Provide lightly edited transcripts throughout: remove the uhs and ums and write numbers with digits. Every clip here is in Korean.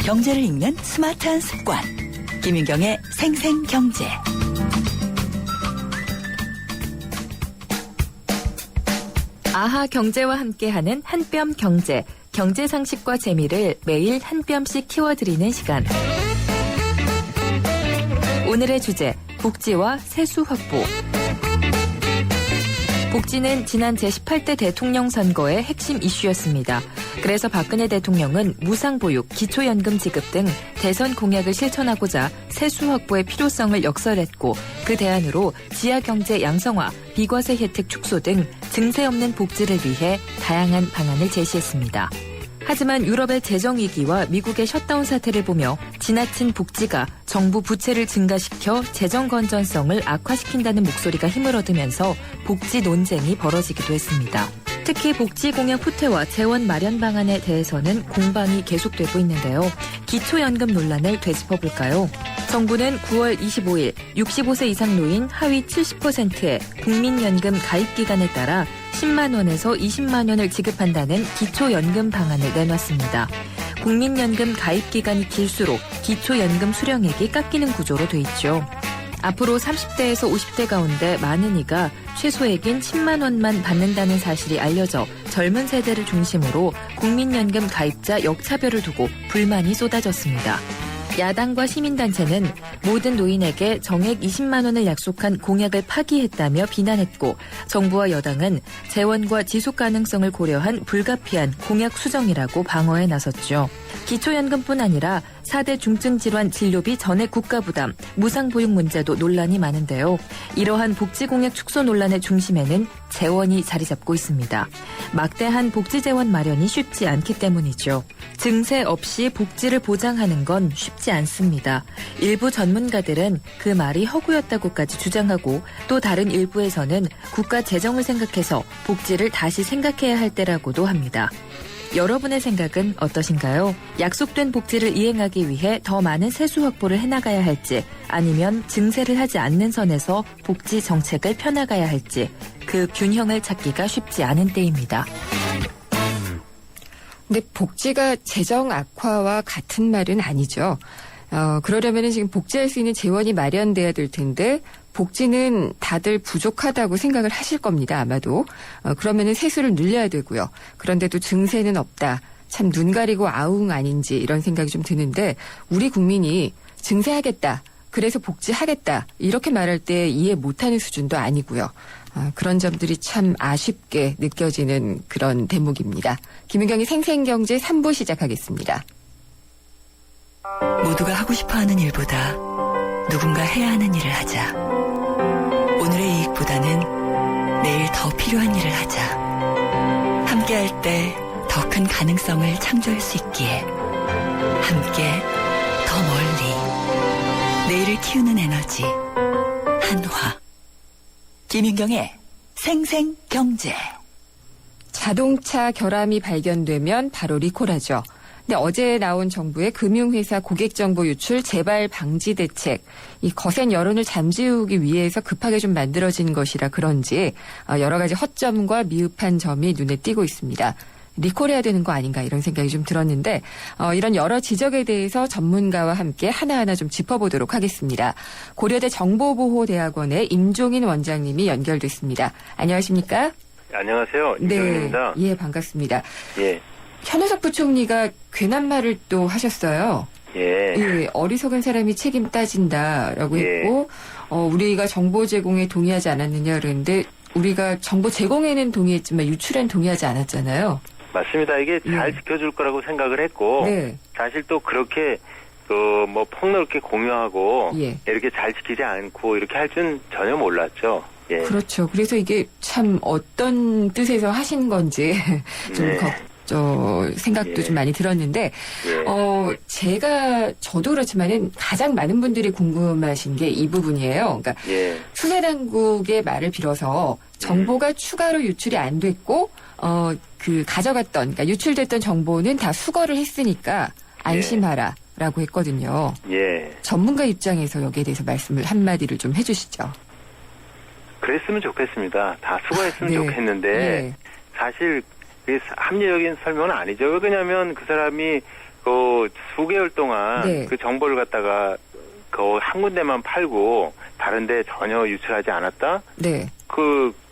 경제를 읽는 스마트한 습관. 김윤경의 생생경제. 아하 경제와 함께하는 한뼘 경제. 경제 상식과 재미를 매일 한 뼘씩 키워드리는 시간. 오늘의 주제, 복지와 세수 확보. 복지는 지난 제18대 대통령 선거의 핵심 이슈였습니다. 그래서 박근혜 대통령은 무상보육, 기초연금 지급 등 대선 공약을 실천하고자 세수 확보의 필요성을 역설했고 그 대안으로 지하경제 양성화, 비과세 혜택 축소 등 증세 없는 복지를 위해 다양한 방안을 제시했습니다. 하지만 유럽의 재정위기와 미국의 셧다운 사태를 보며 지나친 복지가 정부 부채를 증가시켜 재정 건전성을 악화시킨다는 목소리가 힘을 얻으면서 복지 논쟁이 벌어지기도 했습니다. 특히 복지 공약 후퇴와 재원 마련 방안에 대해서는 공방이 계속되고 있는데요. 기초연금 논란을 되짚어볼까요? 정부는 9월 25일 65세 이상 노인 하위 70%의 국민연금 가입 기간에 따라 10만 원에서 20만 원을 지급한다는 기초연금 방안을 내놨습니다. 국민연금 가입 기간이 길수록 기초연금 수령액이 깎이는 구조로 돼 있죠. 앞으로 30대에서 50대 가운데 많은 이가 최소액인 10만 원만 받는다는 사실이 알려져 젊은 세대를 중심으로 국민연금 가입자 역차별을 두고 불만이 쏟아졌습니다. 야당과 시민단체는 모든 노인에게 정액 20만 원을 약속한 공약을 파기했다며 비난했고 정부와 여당은 재원과 지속 가능성을 고려한 불가피한 공약 수정이라고 방어에 나섰죠. 기초연금뿐 아니라 4대 중증질환 진료비 전액 국가부담, 무상보육 문제도 논란이 많은데요. 이러한 복지공약 축소 논란의 중심에는 재원이 자리 잡고 있습니다. 막대한 복지재원 마련이 쉽지 않기 때문이죠. 증세 없이 복지를 보장하는 건 쉽지 않습니다. 일부 전문가들은 그 말이 허구였다고까지 주장하고 또 다른 일부에서는 국가 재정을 생각해서 복지를 다시 생각해야 할 때라고도 합니다. 여러분의 생각은 어떠신가요? 약속된 복지를 이행하기 위해 더 많은 세수 확보를 해나가야 할지 아니면 증세를 하지 않는 선에서 복지 정책을 펴나가야 할지 그 균형을 찾기가 쉽지 않은 때입니다. 근데 복지가 재정 악화와 같은 말은 아니죠. 그러려면 지금 복지할 수 있는 재원이 마련돼야 될 텐데 복지는 다들 부족하다고 생각을 하실 겁니다. 아마도. 그러면은 세수를 늘려야 되고요. 그런데도 증세는 없다. 참 눈 가리고 아웅 아닌지 이런 생각이 좀 드는데 우리 국민이 증세하겠다. 그래서 복지하겠다. 이렇게 말할 때 이해 못하는 수준도 아니고요. 그런 점들이 참 아쉽게 느껴지는 그런 대목입니다. 김윤경의 생생경제 3부 시작하겠습니다. 모두가 하고 싶어하는 일보다 누군가 해야 하는 일을 하자. 오늘의 이익보다는 내일 더 필요한 일을 하자. 함께 할 때 더 큰 가능성을 창조할 수 있기에 함께 더 멀리 내일을 키우는 에너지 한화. 김윤경의 생생경제. 자동차 결함이 발견되면 바로 리콜하죠. 근데 어제 나온 정부의 금융회사 고객정보 유출 재발 방지 대책, 이 거센 여론을 잠재우기 위해서 급하게 좀 만들어진 것이라 그런지 여러 가지 허점과 미흡한 점이 눈에 띄고 있습니다. 리콜해야 되는 거 아닌가 이런 생각이 좀 들었는데 이런 여러 지적에 대해서 전문가와 함께 하나하나 좀 짚어보도록 하겠습니다. 고려대 정보보호대학원의 임종인 원장님이 연결됐습니다. 안녕하십니까? 안녕하세요. 임종인입니다. 네, 예, 반갑습니다. 예. 현우석 부총리가 괜한 말을 또 하셨어요. 예. 예, 어리석은 사람이 책임 따진다라고 예. 했고 우리가 정보 제공에 동의하지 않았느냐 그랬는데 우리가 정보 제공에는 동의했지만 유출엔 동의하지 않았잖아요. 맞습니다. 이게 잘 지켜줄 거라고 생각을 했고 네. 사실 또 그렇게 폭넓게 공유하고 예. 이렇게 잘 지키지 않고 이렇게 할 줄 전혀 몰랐죠. 예. 그렇죠. 그래서 이게 참 어떤 뜻에서 하신 건지 좀 네. 생각도 예. 좀 많이 들었는데 예. 저도 그렇지만은 가장 많은 분들이 궁금하신 게 이 부분이에요. 그러니까 예. 수사당국의 말을 빌어서 정보가 추가로 유출이 안 됐고 그러니까 유출됐던 정보는 다 수거를 했으니까 안심하라라고 했거든요. 예. 전문가 입장에서 여기에 대해서 말씀을 한마디를 좀 해주시죠. 그랬으면 좋겠습니다. 다 수고했으면 네. 좋겠는데 사실 그게 합리적인 설명은 아니죠. 왜냐하면 그 사람이 그 수개월 동안 네. 그 정보를 갖다가 그 한 군데만 팔고 다른데 전혀 유출하지 않았다? 네.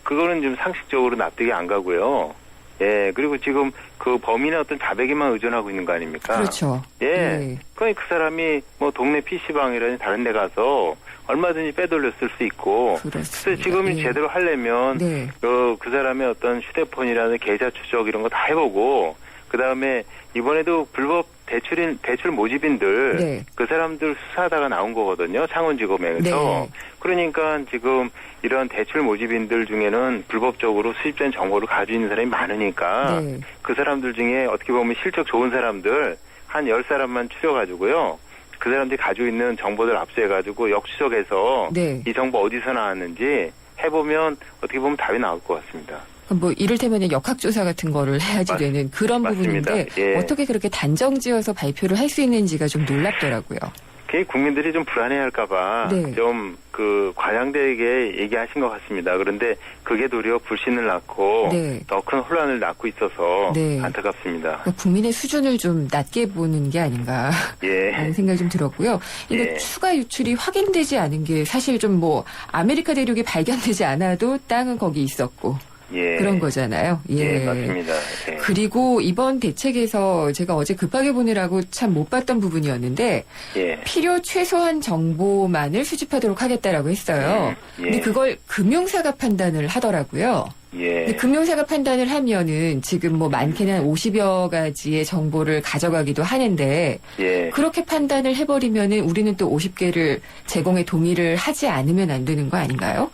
그거는 좀 상식적으로 납득이 안 가고요. 예, 그리고 지금 그 범인의 어떤 자백에만 의존하고 있는 거 아닙니까? 그렇죠. 예. 네. 그러니까 그 사람이 뭐 동네 PC방이라든지 다른 데 가서 얼마든지 빼돌렸을 수 있고. 그렇습니다. 그래서 지금 예. 제대로 하려면 네. 그 사람의 어떤 휴대폰이라는 계좌 추적 이런 거 다 해보고 그다음에 이번에도 불법 대출 모집인들 네. 그 사람들 수사하다가 나온 거거든요. 창원지검에서. 네. 그러니까 지금 이런 대출 모집인들 중에는 불법적으로 수집된 정보를 가지고 있는 사람이 많으니까 네. 그 사람들 중에 어떻게 보면 실적 좋은 사람들 한 10사람만 추려가지고요. 그 사람들이 가지고 있는 정보들 압수해가지고 역추적해서 네. 이 정보 어디서 나왔는지 해보면 어떻게 보면 답이 나올 것 같습니다. 뭐 이를테면 역학조사 같은 거를 해야지 되는 그런 맞습니다. 부분인데 예. 어떻게 어떻게 그렇게 단정지어서 발표를 할 수 있는지가 좀 놀랍더라고요. 그게 국민들이 좀 불안해할까봐 네. 좀 그 과장되게 얘기하신 것 같습니다. 그런데 그게 도리어 불신을 낳고 네. 더 큰 혼란을 낳고 있어서 네. 안타깝습니다. 국민의 수준을 좀 낮게 보는 게 아닌가 라는 예, 생각이 좀 들었고요. 이거 예. 추가 유출이 확인되지 않은 게 사실 좀 뭐 아메리카 대륙이 발견되지 않아도 땅은 거기 있었고 예, 그런 거잖아요. 예, 맞습니다. 예. 그리고 이번 대책에서 제가 어제 급하게 보느라고 참 못 봤던 부분이었는데 예, 필요 최소한 정보만을 수집하도록 하겠다라고 했어요. 예. 근데 그걸 금융사가 판단을 하더라고요. 예, 근데 금융사가 판단을 하면은 지금 뭐 많게는 한 50여 가지의 정보를 가져가기도 하는데 예. 그렇게 판단을 해버리면은 우리는 또 50개를 제공에 동의를 하지 않으면 안 되는 거 아닌가요?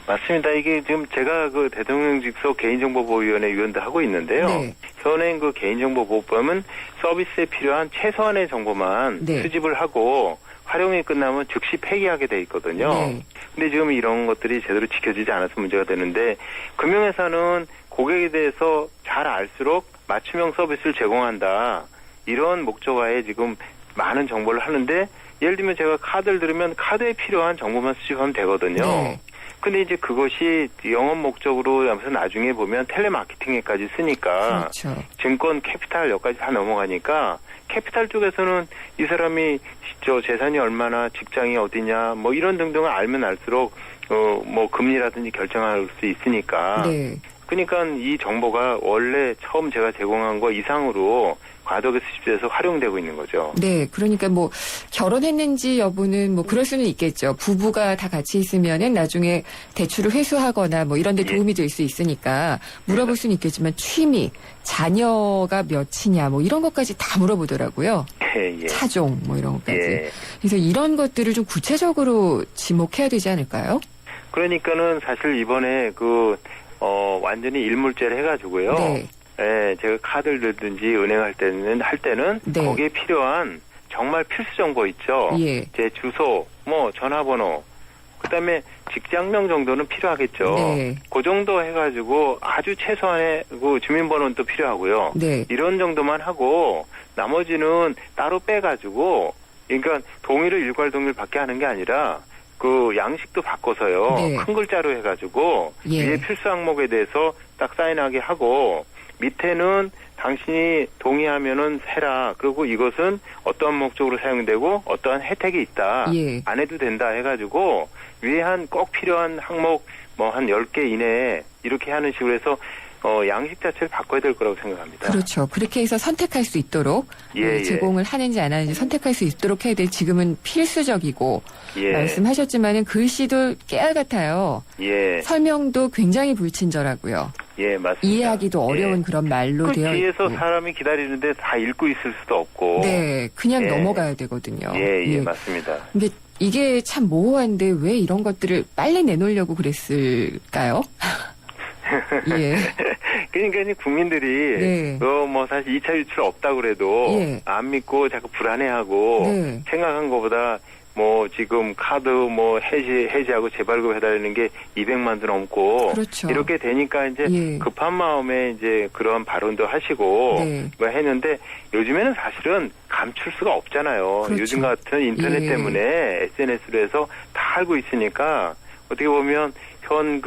맞습니다. 이게 지금 제가 그 대통령 직속 개인정보보호위원회 위원도 하고 있는데요. 네. 현행 그 개인정보보호법은 서비스에 필요한 최소한의 정보만 네. 수집을 하고 활용이 끝나면 즉시 폐기하게 돼 있거든요. 네. 근데 지금 이런 것들이 제대로 지켜지지 않아서 문제가 되는데 금융회사는 고객에 대해서 잘 알수록 맞춤형 서비스를 제공한다. 이런 목적하에 지금 많은 정보를 하는데 예를 들면 제가 카드를 들으면 카드에 필요한 정보만 수집하면 되거든요. 네. 근데 이제 그것이 영업 목적으로 하면서 나중에 보면 텔레마케팅에까지 쓰니까 그렇죠. 증권 캐피탈 여기까지 다 넘어가니까 캐피탈 쪽에서는 이 사람이 저 재산이 얼마나 직장이 어디냐 뭐 이런 등등을 알면 알수록 뭐 금리라든지 결정할 수 있으니까 네. 그러니까 이 정보가 원래 처음 제가 제공한 거 이상으로 과도하게 수집돼서 활용되고 있는 거죠. 네, 그러니까 뭐 결혼했는지 여부는 뭐 그럴 수는 있겠죠. 부부가 다 같이 있으면은 나중에 대출을 회수하거나 뭐 이런 데 도움이 될 수 있으니까 물어볼 수는 있겠지만 취미, 자녀가 몇이냐 뭐 이런 것까지 다 물어보더라고요. 예, 예. 차종 뭐 이런 것까지. 예. 그래서 이런 것들을 좀 구체적으로 지목해야 되지 않을까요? 그러니까는 사실 이번에 완전히 일물제를 해가지고요. 네. 예, 제가 카드를 들든지 은행 할 때는 네. 거기에 필요한 정말 필수 정보 있죠. 예. 제 주소, 뭐 전화번호, 그다음에 직장명 정도는 필요하겠죠. 네. 그 정도 해가지고 아주 최소한의 그 주민번호는 또 필요하고요. 네. 이런 정도만 하고 나머지는 따로 빼가지고 그러니까 동의를 일괄동의를 받게 하는 게 아니라 그 양식도 바꿔서요. 네. 큰 글자로 해가지고 예. 위에 필수 항목에 대해서 딱 사인하게 하고 밑에는 당신이 동의하면은 해라. 그리고 이것은 어떠한 목적으로 사용되고 어떠한 혜택이 있다. 예. 안 해도 된다 해가지고 위에 한 꼭 필요한 항목 뭐 한 10개 이내에 이렇게 하는 식으로 해서 양식 자체를 바꿔야 될 거라고 생각합니다. 그렇죠. 그렇게 해서 선택할 수 있도록 예, 예. 제공을 하는지 안 하는지 선택할 수 있도록 해야 될 지금은 필수적이고 예. 말씀하셨지만은 글씨도 깨알 같아요. 예. 설명도 굉장히 불친절하고요. 예, 맞습니다. 이해하기도 어려운 예. 그런 말로 그 되어 뒤에서 있고. 사람이 기다리는데 다 읽고 있을 수도 없고. 네, 그냥 예. 넘어가야 되거든요. 예, 맞습니다. 근데 이게 참 모호한데 왜 이런 것들을 빨리 내놓으려고 그랬을까요? 예. 그러니까 이제 국민들이 네. 뭐 사실 2차 유출 없다고 그래도 예. 안 믿고 자꾸 불안해하고 네. 생각한 것보다 뭐 지금 카드 뭐 해지하고 재발급 해달라는 게 200만도 넘고 그렇죠. 이렇게 되니까 이제 예. 급한 마음에 이제 그런 발언도 하시고 네. 뭐 했는데 요즘에는 사실은 감출 수가 없잖아요. 그렇죠. 요즘 같은 인터넷 예. 때문에 SNS로 해서 다 알고 있으니까 어떻게 보면 현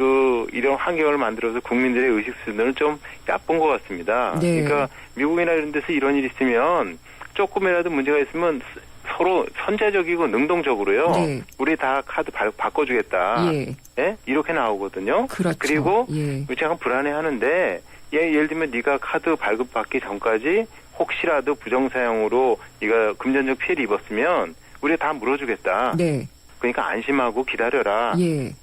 이런 환경을 만들어서 국민들의 의식 수준을 좀 얕본 것 같습니다. 네. 그러니까 미국이나 이런 데서 이런 일이 있으면 조금이라도 문제가 있으면 서로 선제적이고 능동적으로요. 네. 우리 다 카드 바꿔주겠다. 예. 예? 이렇게 나오거든요. 그렇죠. 그리고 예. 제가 불안해하는데 예를 들면 네가 카드 발급받기 전까지 혹시라도 부정사용으로 네가 금전적 피해를 입었으면 우리가 다 물어주겠다. 네. 그러니까 안심하고 기다려라. 예.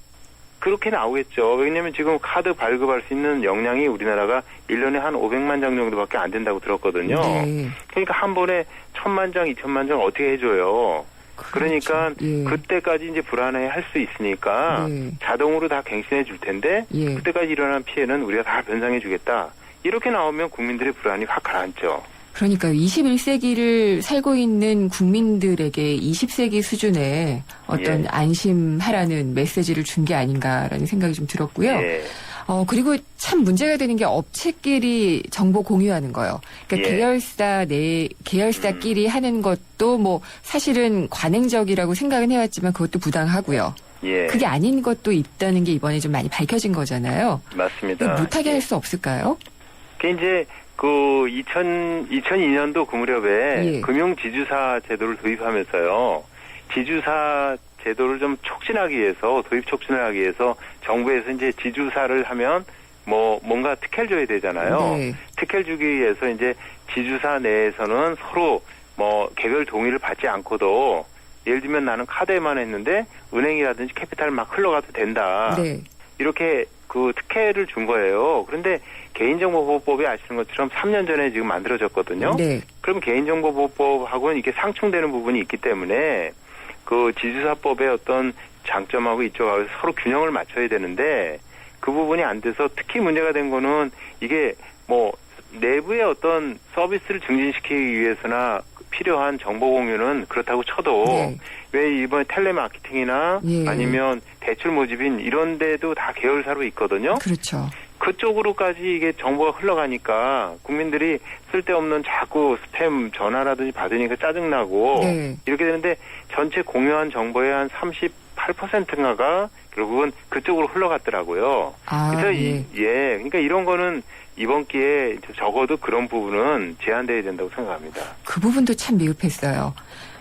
그렇게 나오겠죠. 왜냐하면 지금 카드 발급할 수 있는 역량이 우리나라가 1년에 한 500만 장 정도밖에 안 된다고 들었거든요. 네. 그러니까 한 번에 1000만 장, 2000만 장 어떻게 해줘요. 그러니까 예. 그때까지 이제 불안해 할 수 있으니까 네. 자동으로 다 갱신해 줄 텐데 예. 그때까지 일어난 피해는 우리가 다 변상해 주겠다. 이렇게 나오면 국민들의 불안이 확 가라앉죠. 그러니까 21세기를 살고 있는 국민들에게 20세기 수준의 어떤 예. 안심하라는 메시지를 준 게 아닌가라는 생각이 좀 들었고요. 예. 그리고 참 문제가 되는 게 업체끼리 정보 공유하는 거예요. 그러니까 예. 계열사끼리 하는 것도 뭐 사실은 관행적이라고 생각은 해왔지만 그것도 부당하고요. 예. 그게 아닌 것도 있다는 게 이번에 좀 많이 밝혀진 거잖아요. 맞습니다. 못하게 할 수 없을까요? 그게 이제 그 2002년도 그 무렵에 예. 금융지주사 제도를 도입하면서요. 지주사 제도를 좀 촉진하기 위해서 도입 촉진을 하기 위해서 정부에서 이제 지주사를 하면 뭔가 특혜를 줘야 되잖아요. 네. 특혜를 주기 위해서 이제 지주사 내에서는 서로 개별 동의를 받지 않고도 예를 들면 나는 카드에만 했는데 은행이라든지 캐피탈 막 흘러가도 된다. 네. 이렇게 그 특혜를 준 거예요. 그런데 개인정보보호법이 아시는 것처럼 3년 전에 지금 만들어졌거든요. 네. 그럼 개인정보보호법하고는 이게 상충되는 부분이 있기 때문에 그 지주사법의 어떤 장점하고 이쪽하고 서로 균형을 맞춰야 되는데 그 부분이 안 돼서 특히 문제가 된 거는 이게 내부의 어떤 서비스를 증진시키기 위해서나 필요한 정보 공유는 그렇다고 쳐도 네. 왜 이번에 텔레마케팅이나 예. 아니면 대출 모집인 이런 데도 다 계열사로 있거든요. 그렇죠. 그쪽으로까지 이게 정보가 흘러가니까 국민들이 쓸데없는 자꾸 스팸 전화라든지 받으니까 짜증나고 네. 이렇게 되는데 전체 공유한 정보의 한 38%인가가 결국은 그쪽으로 흘러갔더라고요. 아, 그래서 예. 그러니까 이런 거는 이번 기회에 적어도 그런 부분은 제한돼야 된다고 생각합니다. 그 부분도 참 미흡했어요.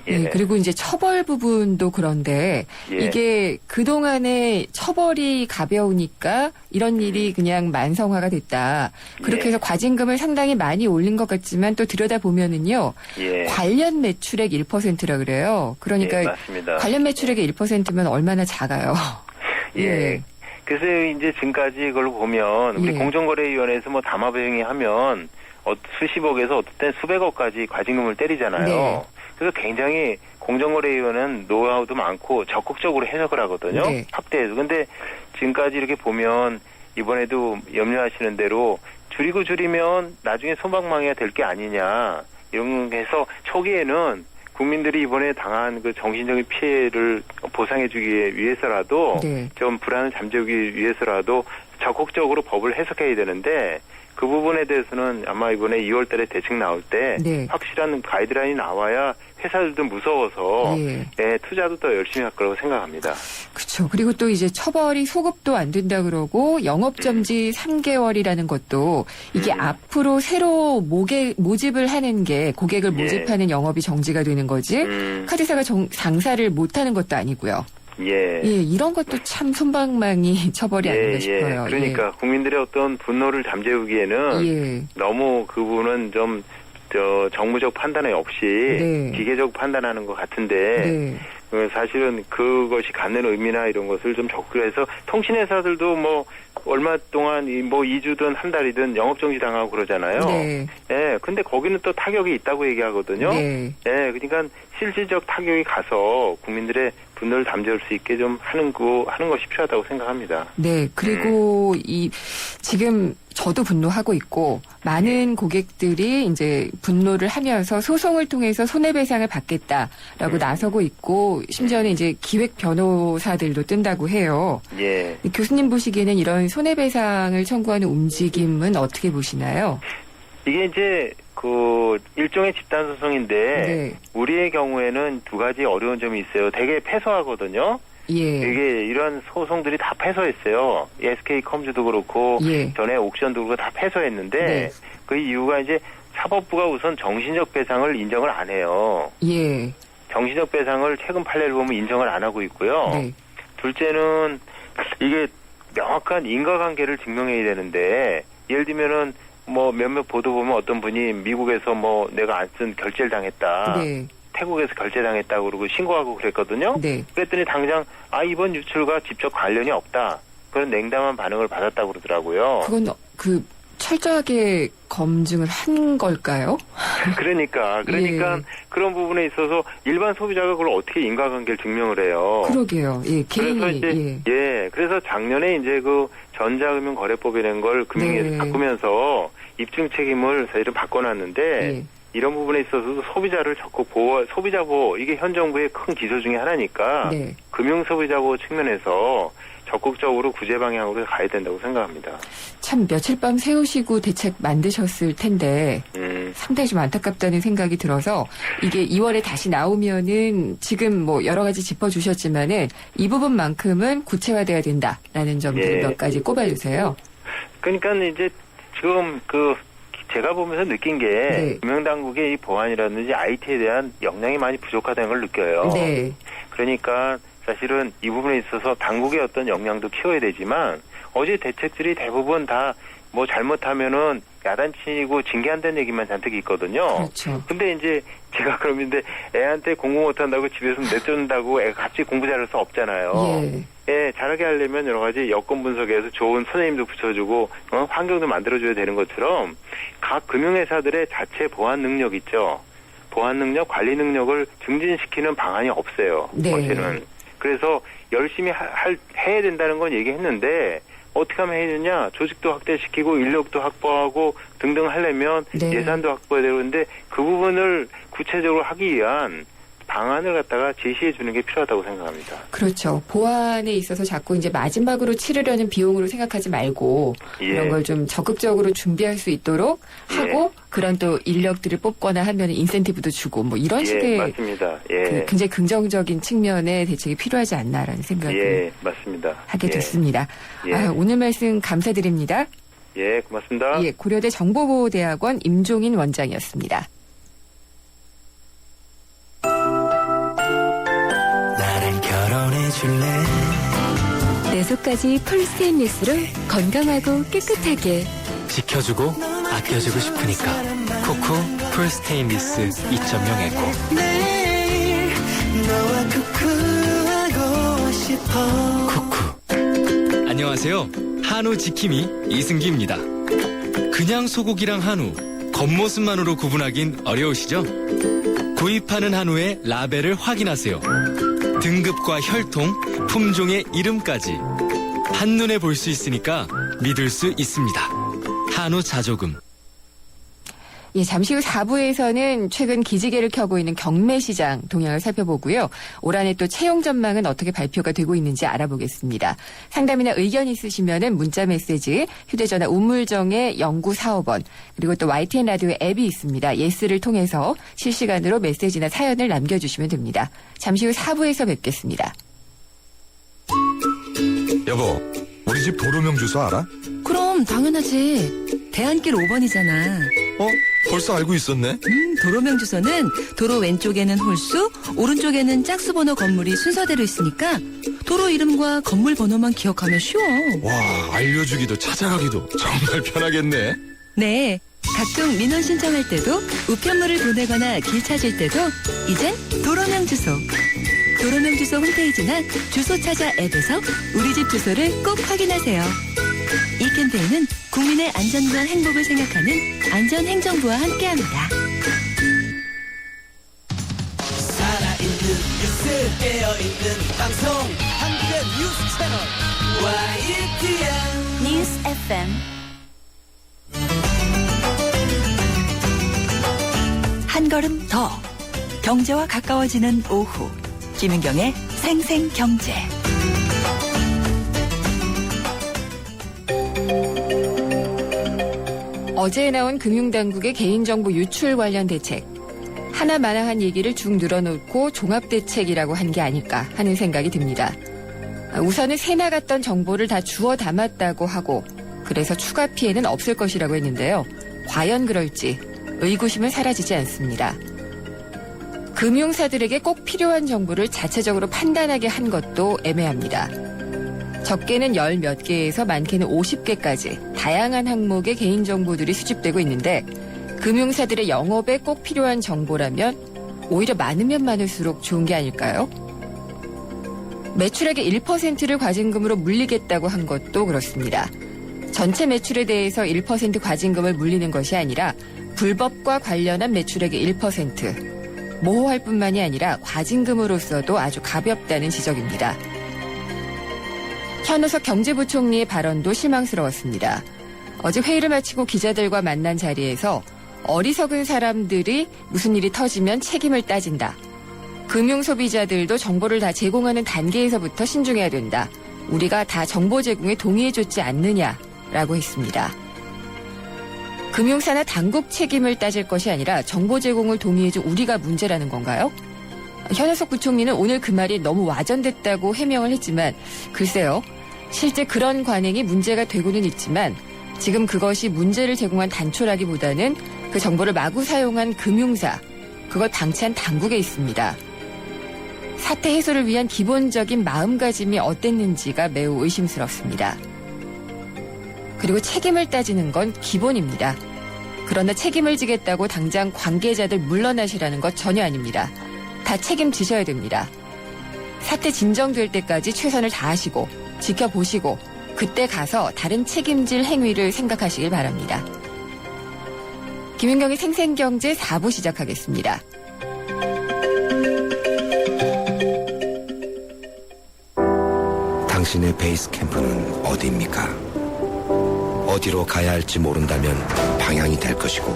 예. 예, 그리고 이제 처벌 부분도 그런데 예. 이게 그동안에 처벌이 가벼우니까 이런 일이 그냥 만성화가 됐다. 그렇게 예. 해서 과징금을 상당히 많이 올린 것 같지만 또 들여다보면은요. 예. 관련 매출액 1%라 그래요. 그러니까 예, 맞습니다. 관련 매출액의 1%면 얼마나 작아요. 예. 그래서 이제 지금까지 이걸 보면 우리 예. 공정거래위원회에서 담합행위 하면 수십억에서 어떨 땐 수백억까지 과징금을 때리잖아요. 네. 그래서 굉장히 공정거래위원회는 노하우도 많고 적극적으로 해석을 하거든요. 네. 확대해서. 근데 지금까지 이렇게 보면 이번에도 염려하시는 대로 줄이면 나중에 손방망이가 될 게 아니냐. 이런 거 해서 초기에는 국민들이 이번에 당한 그 정신적인 피해를 보상해주기 위해서라도 네. 좀 불안을 잠재우기 위해서라도 적극적으로 법을 해석해야 되는데 그 부분에 대해서는 아마 이번에 2월 달에 대책 나올 때 네. 확실한 가이드라인이 나와야 회사들도 무서워서 예. 투자도 더 열심히 할 거라고 생각합니다. 그렇죠. 그리고 또 이제 처벌이 소급도 안 된다 그러고 영업정지 3개월이라는 것도 이게 앞으로 새로 모집을 하는 게 고객을 예. 모집하는 영업이 정지가 되는 거지 카드사가 장사를 못하는 것도 아니고요. 예. 예, 이런 것도 참 손방망이 처벌이 아닌가 싶어요. 그러니까 국민들의 어떤 분노를 잠재우기에는 예. 너무 그분은 좀 정무적 판단이 없이 네. 기계적 판단하는 것 같은데 네. 사실은 그것이 갖는 의미나 이런 것을 좀 적극해서 통신회사들도 얼마 동안 2주든 한 달이든 영업정지 당하고 그러잖아요. 네. 예, 근데 거기는 또 타격이 있다고 얘기하거든요. 네. 예, 그러니까 실질적 타격이 가서 국민들의 분노를 잠재울 수 있게 좀 하는 것이 필요하다고 생각합니다. 네. 그리고 지금 저도 분노하고 있고 많은 고객들이 이제 분노를 하면서 소송을 통해서 손해배상을 받겠다라고 나서고 있고 심지어는 이제 기획 변호사들도 뜬다고 해요. 예. 교수님 보시기에는 이런 손해배상을 청구하는 움직임은 어떻게 보시나요? 이게 이제 일종의 집단 소송인데 네. 우리의 경우에는 두 가지 어려운 점이 있어요. 되게 패소하거든요. 예. 이게 이런 소송들이 다 패소했어요. SK컴즈도 그렇고 예. 전에 옥션도 그렇고 다 패소했는데 네. 그 이유가 이제 사법부가 우선 정신적 배상을 인정을 안 해요. 예. 정신적 배상을 최근 판례를 보면 인정을 안 하고 있고요. 네. 둘째는 이게 명확한 인과관계를 증명해야 되는데 예를 들면은 뭐 몇몇 보도 보면 어떤 분이 미국에서 뭐 내가 안 쓴 결제를 당했다. 네. 태국에서 결제당했다고 그러고 신고하고 그랬거든요. 네. 그랬더니 당장 이번 유출과 직접 관련이 없다. 그런 냉담한 반응을 받았다고 그러더라고요. 그건 철저하게 검증을 한 걸까요? 그러니까 예. 그런 부분에 있어서 일반 소비자가 그걸 어떻게 인과관계를 증명을 해요. 그러게요. 예, 개인이. 그래서 이제 그래서 작년에 이제 그 전자금융거래법이라는 걸 금융위에서 네. 바꾸면서 입증 책임을 사실은 바꿔놨는데 예. 이런 부분에 있어서도 소비자를 적극 소비자 보호 이게 현 정부의 큰 기조 중에 하나니까 네. 금융 소비자 보호 측면에서 적극적으로 구제 방향으로 가야 된다고 생각합니다. 참 며칠 밤 새우시고 대책 만드셨을 텐데 상당히 좀 안타깝다는 생각이 들어서 이게 2월에 다시 나오면은 지금 뭐 여러 가지 짚어주셨지만은 이 부분만큼은 구체화돼야 된다라는 점들 예. 몇 가지 꼽아주세요. 그러니까 이제 지금 제가 보면서 느낀 게 네. 금융당국의 이 보안이라든지 IT에 대한 역량이 많이 부족하다는 걸 느껴요. 네. 그러니까 사실은 이 부분에 있어서 당국의 어떤 역량도 키워야 되지만 어제 대책들이 대부분 다 뭐 잘못하면은 야단치고 징계한다는 얘기만 잔뜩 있거든요. 그렇죠. 근데 이제 제가 그러는데 애한테 공부 못한다고 집에서 내쫓는다고 애가 갑자기 공부 잘할 수 없잖아요. 예. 잘하게 하려면 여러 가지 여건 분석에서 좋은 선생님도 붙여주고 환경도 만들어줘야 되는 것처럼 각 금융회사들의 자체 보안 능력 있죠. 보안 능력, 관리 능력을 증진시키는 방안이 없어요. 네. 어제는. 그래서 열심히 해야 된다는 건 얘기했는데 어떻게 하면 해야 되냐? 조직도 확대시키고 인력도 확보하고 등등 하려면 네. 예산도 확보해야 되는데 그 부분을 구체적으로 하기 위한 방안을 갖다가 제시해 주는 게 필요하다고 생각합니다. 그렇죠. 보안에 있어서 자꾸 이제 마지막으로 치르려는 비용으로 생각하지 말고 예. 이런 걸 좀 적극적으로 준비할 수 있도록 하고 그런 또 인력들을 뽑거나 하면 인센티브도 주고 뭐 이런 식의 맞습니다. 예. 그 굉장히 긍정적인 측면의 대책이 필요하지 않나라는 생각을 예, 맞습니다. 하게 예. 됐습니다. 예. 오늘 말씀 감사드립니다. 예, 고맙습니다. 예, 고려대 정보보호대학원 임종인 원장이었습니다. 나랑 결혼해줄래? 내 속까지 풀 스테인리스로 건강하고 깨끗하게 지켜주고 아껴주고 싶으니까 코코 풀 스테인리스 2.0 에코. 매일 너와 코코하고 싶어. 코코. 안녕하세요. 한우 지킴이 이승기입니다. 그냥 소고기랑 한우 겉모습만으로 구분하긴 어려우시죠? 구입하는 한우의 라벨을 확인하세요. 등급과 혈통, 품종의 이름까지 한눈에 볼 수 있으니까 믿을 수 있습니다. 한우 자조금. 예, 잠시 후 4부에서는 최근 기지개를 켜고 있는 경매시장 동향을 살펴보고요. 올 한해 또 채용 전망은 어떻게 발표가 되고 있는지 알아보겠습니다. 상담이나 의견 있으시면은 문자 메시지, 휴대전화 우물정의 0945번, 그리고 또 YTN 라디오의 앱이 있습니다. 예스를 통해서 실시간으로 메시지나 사연을 남겨주시면 됩니다. 잠시 후 4부에서 뵙겠습니다. 여보, 우리 집 도로명 주소 알아? 그럼 당연하지. 대안길 5번이잖아. 벌써 알고 있었네? 도로명 주소는 도로 왼쪽에는 홀수, 오른쪽에는 짝수 번호 건물이 순서대로 있으니까 도로 이름과 건물 번호만 기억하면 쉬워. 와, 알려주기도 찾아가기도 정말 편하겠네. 네. 각종 민원 신청할 때도 우편물을 보내거나 길 찾을 때도 이젠 도로명 주소. 도로명 주소 홈페이지나 주소 찾아 앱에서 우리 집 주소를 꼭 확인하세요. 이 캠페인은 국민의 안전과 행복을 생각하는 안전행정부와 함께합니다. 살아있는 뉴스 깨어있는 방송 한국의 뉴스 채널 YTN 뉴스 FM 한 걸음 더 경제와 가까워지는 오후 김은경의 생생경제. 어제 나온 금융당국의 개인정보 유출 관련 대책. 하나마나한 얘기를 쭉 늘어놓고 종합대책이라고 한 게 아닐까 하는 생각이 듭니다. 우선은 새 나갔던 정보를 다 주워 담았다고 하고 그래서 추가 피해는 없을 것이라고 했는데요. 과연 그럴지 의구심은 사라지지 않습니다. 금융사들에게 꼭 필요한 정보를 자체적으로 판단하게 한 것도 애매합니다. 적게는 10 몇 개에서 많게는 50개까지 다양한 항목의 개인정보들이 수집되고 있는데 금융사들의 영업에 꼭 필요한 정보라면 오히려 많으면 많을수록 좋은 게 아닐까요? 매출액의 1%를 과징금으로 물리겠다고 한 것도 그렇습니다. 전체 매출에 대해서 1% 과징금을 물리는 것이 아니라 불법과 관련한 매출액의 1%, 모호할 뿐만이 아니라 과징금으로서도 아주 가볍다는 지적입니다. 현우석 경제부총리의 발언도 실망스러웠습니다. 어제 회의를 마치고 기자들과 만난 자리에서 어리석은 사람들이 무슨 일이 터지면 책임을 따진다. 금융소비자들도 정보를 다 제공하는 단계에서부터 신중해야 된다. 우리가 다 정보 제공에 동의해줬지 않느냐라고 했습니다. 금융사나 당국 책임을 따질 것이 아니라 정보 제공을 동의해준 우리가 문제라는 건가요? 현우석 부총리는 오늘 그 말이 너무 와전됐다고 해명을 했지만 글쎄요. 실제 그런 관행이 문제가 되고는 있지만 지금 그것이 문제를 제공한 단초라기보다는 그 정보를 마구 사용한 금융사, 그걸 방치한 당국에 있습니다. 사태 해소를 위한 기본적인 마음가짐이 어땠는지가 매우 의심스럽습니다. 그리고 책임을 따지는 건 기본입니다. 그러나 책임을 지겠다고 당장 관계자들 물러나시라는 것 전혀 아닙니다. 다 책임지셔야 됩니다. 사태 진정될 때까지 최선을 다하시고 지켜보시고 그때 가서 다른 책임질 행위를 생각하시길 바랍니다. 김윤경의 생생경제 4부 시작하겠습니다. 당신의 베이스 캠프는 어디입니까? 어디로 가야 할지 모른다면 방향이 될 것이고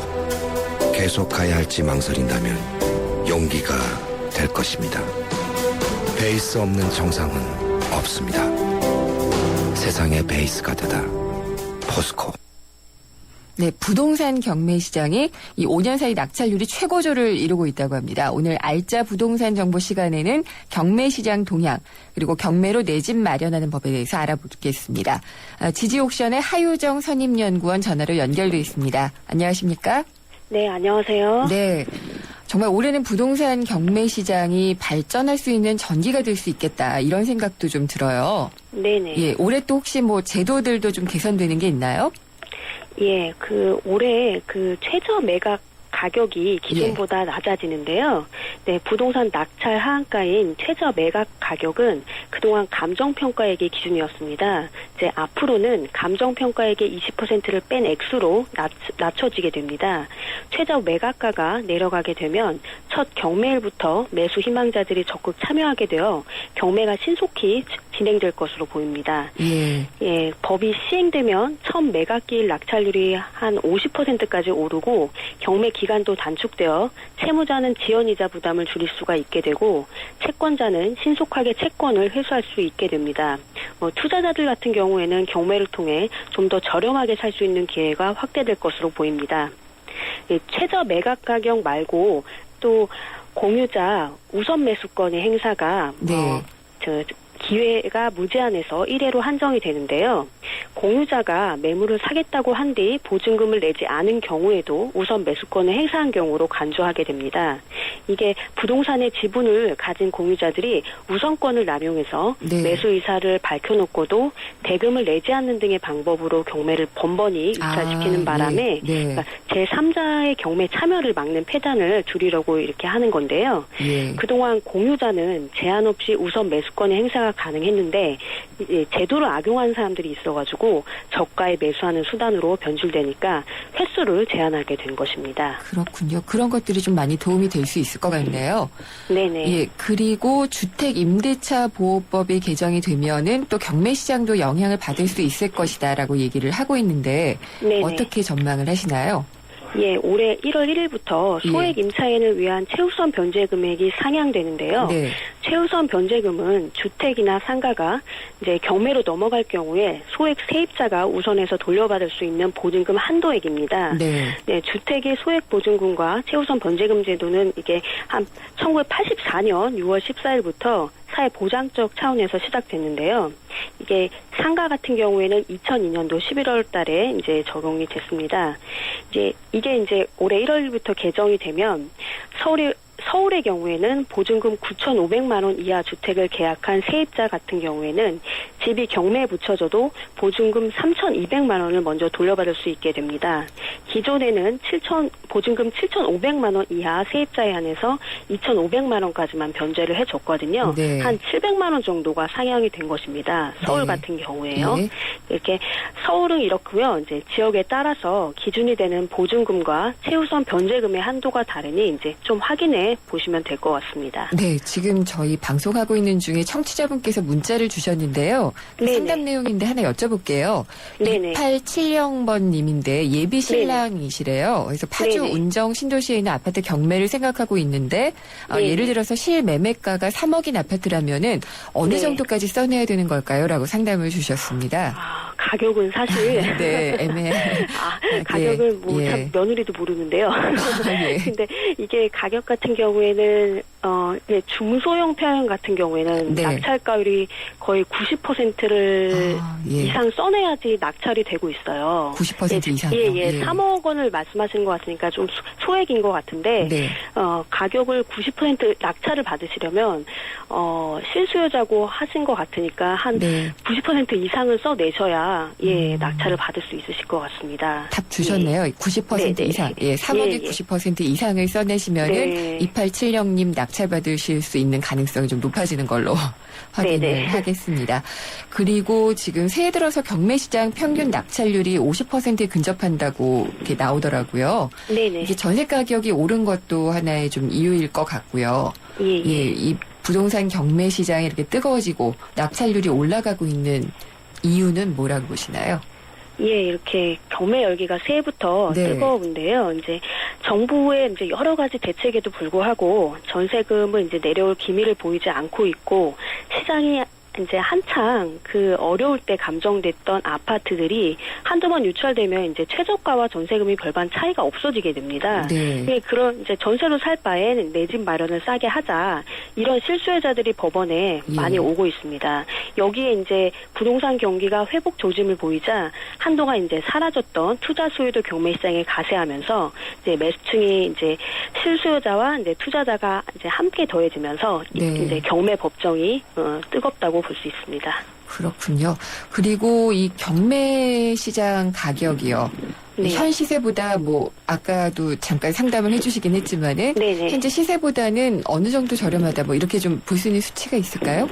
계속 가야 할지 망설인다면 용기가 될 것입니다. 베이스 없는 정상은 없습니다. 세상의 베이스가 되다. 포스코. 네, 부동산 경매 시장이 이 5년 사이 낙찰률이 최고조를 이루고 있다고 합니다. 오늘 알짜 부동산 정보 시간에는 경매 시장 동향 그리고 경매로 내 집 마련하는 법에 대해서 알아보겠습니다. 지지옥션의 하유정 선임연구원 전화로 연결돼 있습니다. 안녕하십니까? 네, 안녕하세요. 네. 정말 올해는 부동산 경매 시장이 발전할 수 있는 전기가 될 수 있겠다. 이런 생각도 좀 들어요. 네네. 예, 올해 또 혹시 뭐 제도들도 좀 개선되는 게 있나요? 예, 올해 최저 매각 가격이 기존보다 낮아지는데요. 네, 부동산 낙찰 하한가인 최저 매각 가격은 그동안 감정평가액의 기준이었습니다. 이제 앞으로는 감정평가액의 20%를 뺀 액수로 낮춰지게 됩니다. 최저 매각가가 내려가게 되면 첫 경매일부터 매수 희망자들이 적극 참여하게 되어 경매가 신속히 진행될 것으로 보입니다. 예, 법이 시행되면 첫 매각기일 낙찰률이 한 50%까지 오르고 경매 기간도 단축되어 채무자는 지연이자 부담을 줄일 수가 있게 되고 채권자는 신속하게 채권을 회수할 수 있게 됩니다. 투자자들 같은 경우에는 경매를 통해 좀 더 저렴하게 살 수 있는 기회가 확대될 것으로 보입니다. 예, 최저 매각 가격 말고 또 공유자 우선 매수권의 행사가 기회가 무제한해서 1회로 한정이 되는데요. 공유자가 매물을 사겠다고 한 뒤 보증금을 내지 않은 경우에도 우선 매수권을 행사한 경우로 간주하게 됩니다. 이게 부동산의 지분을 가진 공유자들이 우선권을 남용해서 매수 의사를 밝혀놓고도 대금을 내지 않는 등의 방법으로 경매를 번번이 유찰시키는 바람에 그러니까 제3자의 경매 참여를 막는 폐단을 줄이려고 이렇게 하는 건데요. 그동안 공유자는 제한 없이 우선 매수권의 행사가 가능했는데 제도를 악용하는 사람들이 있어가지고 저가에 매수하는 수단으로 변질되니까 횟수를 제한하게 된 것입니다. 그렇군요. 그런 것들이 좀 많이 도움이 될 수 있을 것 같네요. 네네. 예, 그리고 주택 임대차 보호법이 개정이 되면은 또 경매 시장도 영향을 받을 수 있을 것이다라고 얘기를 하고 있는데 네네. 어떻게 전망을 하시나요? 예, 올해 1월 1일부터 소액 임차인을 위한 최우선 변제 금액이 상향되는데요. 최우선 변제금은 주택이나 상가가 이제 경매로 넘어갈 경우에 소액 세입자가 우선해서 돌려받을 수 있는 보증금 한도액입니다. 네. 네, 주택의 소액 보증금과 최우선 변제금 제도는 이게 한 1984년 6월 14일부터 사회보장적 차원에서 시작됐는데요. 이게 상가 같은 경우에는 2002년도 11월 달에 이제 적용이 됐습니다. 이게 이제 올해 1월부터 개정이 되면 서울의 경우에는 보증금 9,500만 원 이하 주택을 계약한 세입자 같은 경우에는 집이 경매에 붙여져도 보증금 3,200만 원을 먼저 돌려받을 수 있게 됩니다. 기존에는 보증금 7,500만 원 이하 세입자에 한해서 2,500만 원까지만 변제를 해줬거든요. 네. 한 700만 원 정도가 상향이 된 것입니다. 서울 네. 같은 경우에요. 네. 이렇게 서울은 이렇고요. 이제 지역에 따라서 기준이 되는 보증금과 최우선 변제금의 한도가 다르니 이제 좀 확인해 보시면 될 것 같습니다. 네, 지금 저희 방송하고 있는 중에 청취자분께서 문자를 주셨는데요. 그 네네. 상담 내용인데 하나 여쭤볼게요. 네네. 2870번님인데 예비 신랑이시래요. 그래서 파주 네네. 운정 신도시에 있는 아파트 경매를 생각하고 있는데 네네. 예를 들어서 실매매가가 3억인 아파트라면은 어느 네. 정도까지 써내야 되는 걸까요? 라고 상담을 주셨습니다. 가격은 사실 네, 애매해. 가격은 뭐 예. 참 며느리도 모르는데요. 예. 근데 이게 가격 같은 경우에는 중소형 평형 같은 경우에는 네. 낙찰가율이 거의 90%를 예. 이상 써내야지 낙찰이 되고 있어요. 90% 이상이요? 예, 예. 3억 원을 말씀하시는 것 같으니까 좀 소액인 것 같은데 네. 가격을 90% 낙찰을 받으시려면 실수요자고 하신 것 같으니까 한 네. 90% 이상을 써내셔야 낙찰을 받을 수 있으실 것 같습니다. 답 주셨네요. 90% 네네. 이상. 예, 3억에 90% 이상을 써내시면은 네. 2870님 낙찰 받으실 수 있는 가능성이 좀 높아지는 걸로 확인을 네네. 하겠습니다. 그리고 지금 새해 들어서 경매 시장 평균 낙찰률이 50%에 근접한다고 이렇게 나오더라고요. 네네. 이게 전세 가격이 오른 것도 하나의 좀 이유일 것 같고요. 예. 이 부동산 경매 시장이 이렇게 뜨거워지고 낙찰률이 올라가고 있는 이유는 뭐라고 보시나요? 예, 이렇게 경매 열기가 새해부터 네. 뜨거운데요. 이제 정부의 이제 여러 가지 대책에도 불구하고 전세금은 이제 내려올 기미를 보이지 않고 있고 시장이 이제 한창 그 어려울 때 감정됐던 아파트들이 한두 번 유찰되면 이제 최저가와 전세금이 별반 차이가 없어지게 됩니다. 네. 예, 그런 이제 전세로 살 바엔 내 집 마련을 싸게 하자 이런 실수요자들이 법원에 예. 많이 오고 있습니다. 여기에 이제 부동산 경기가 회복 조짐을 보이자 한동안 이제 사라졌던 투자 수요도 경매 시장에 가세하면서 이제 매수층이 이제 실수요자와 이제 투자자가 이제 함께 더해지면서 네. 이제 경매 법정이 뜨겁다고 볼 수 있습니다. 그렇군요. 그리고 이 경매 시장 가격이요. 네. 현 시세보다 뭐 아까도 잠깐 상담을 해주시긴 했지만은 네네. 현재 시세보다는 어느 정도 저렴하다 뭐 이렇게 좀 볼 수 있는 수치가 있을까요?